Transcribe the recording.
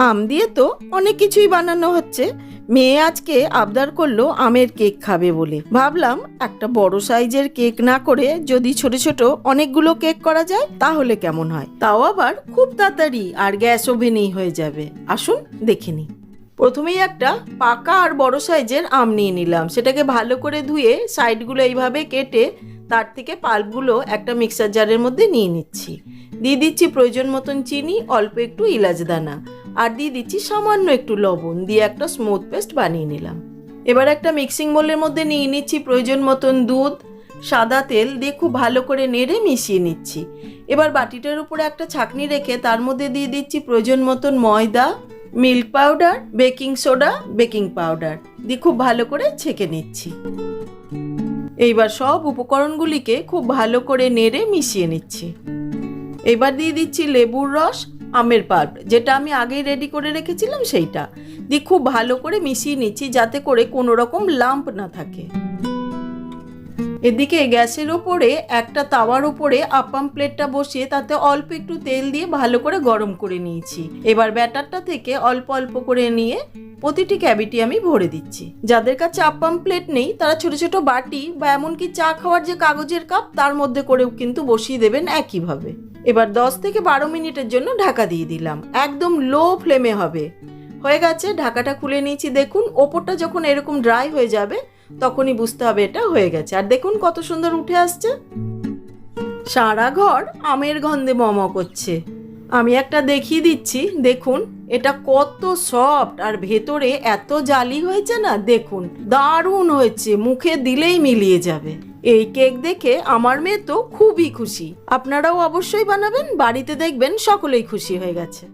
আম দিয়ে তো অনেক কিছুই বানানো হচ্ছে। মেয়ে আজকে আবদার করলো আমের কেক খাবে বলে ভাবলাম একটা বড় সাইজের কেক না করে যদি ছোট ছোট অনেকগুলো কেক করা যায় তাহলে কেমন হয়, তাও আবার খুব তাড়াতাড়ি আর গ্যাস ওভেনেই হয়ে যাবে। আসুন দেখে নিই। প্রথমেই একটা পাকা আর বড় সাইজের আম নিয়ে নিলাম, সেটাকে ভালো করে ধুয়ে সাইডগুলো এইভাবে কেটে তার থেকে পাল্পগুলো একটা মিক্সার জারের মধ্যে নিয়ে নিচ্ছি। দিয়ে দিচ্ছি প্রয়োজন মতন চিনি, অল্প একটু ইলাচ দানা, আর দিয়ে দিচ্ছি সামান্য একটু লবণ, দিয়ে একটা স্মুথ পেস্ট বানিয়ে নিলাম। এবার একটা মিক্সিং বোলের মধ্যে নিয়ে নিচ্ছি প্রয়োজন মতন দুধ, সাদা তেল দিয়ে খুব ভালো করে নেড়ে মিশিয়ে নিচ্ছি। এবার বাটিটার উপরে একটা ছাঁকনি রেখে তার মধ্যে দিয়ে দিচ্ছি প্রয়োজন মতন ময়দা, milk powder, baking soda, baking powder দিয়ে খুব ভালো করে ছেঁকে নিচ্ছি। এইবার সব উপকরণগুলিকে খুব ভালো করে নেড়ে মিশিয়ে নিচ্ছি। এবার দিয়ে দিচ্ছি লেবুর রস, আমের পাল্প যেটা আমি আগেই রেডি করে রেখেছিলাম সেইটা দিয়ে খুব ভালো করে মিশিয়ে নিচ্ছি যাতে করে কোনো রকম লাম্প না থাকে। এদিকে গ্যাসের ওপরে একটা তাওয়ার উপরে আপ্পাম প্লেটটা বসিয়ে তাতে অল্প একটু তেল দিয়ে ভালো করে গরম করে নিয়েছি। এবার ব্যাটারটা থেকে অল্প অল্প করে নিয়ে প্রতিটি ক্যাভিটি আমি ভরে দিচ্ছি। যাদের কাছে আপ্পাম প্লেট নেই তারা ছোট ছোট বাটি বা এমনকি চা খাওয়ার যে কাগজের কাপ তার মধ্যে করেও কিন্তু বসিয়ে দেবেন একইভাবে। এবার 10 থেকে 12 মিনিটের জন্য ঢাকা দিয়ে দিলাম, একদম লো ফ্লেমে হবে। হয়ে গেছে, ঢাকাটা খুলে নিয়েছি। দেখুন ওপরটা যখন এরকম ড্রাই হয়ে যাবে তখনই বুঝতে হবে এটা হয়ে গেছে। আর দেখুন কত সুন্দর উঠে আসছে, সারা ঘর আমের গন্ধে মম করছে। আমি একটা দেখিয়ে দিচ্ছি, দেখুন এটা কত সফট আর ভেতরে এত জালি হয়েছে না, দেখুন দারুণ হয়েছে, মুখে দিলেই মিলিয়ে যাবে। এই কেক দেখে আমার মেয়ে তো খুবই খুশি। আপনারাও অবশ্যই বানাবেন, বাড়িতে দেখবেন সকলেই খুশি হয়ে গেছে।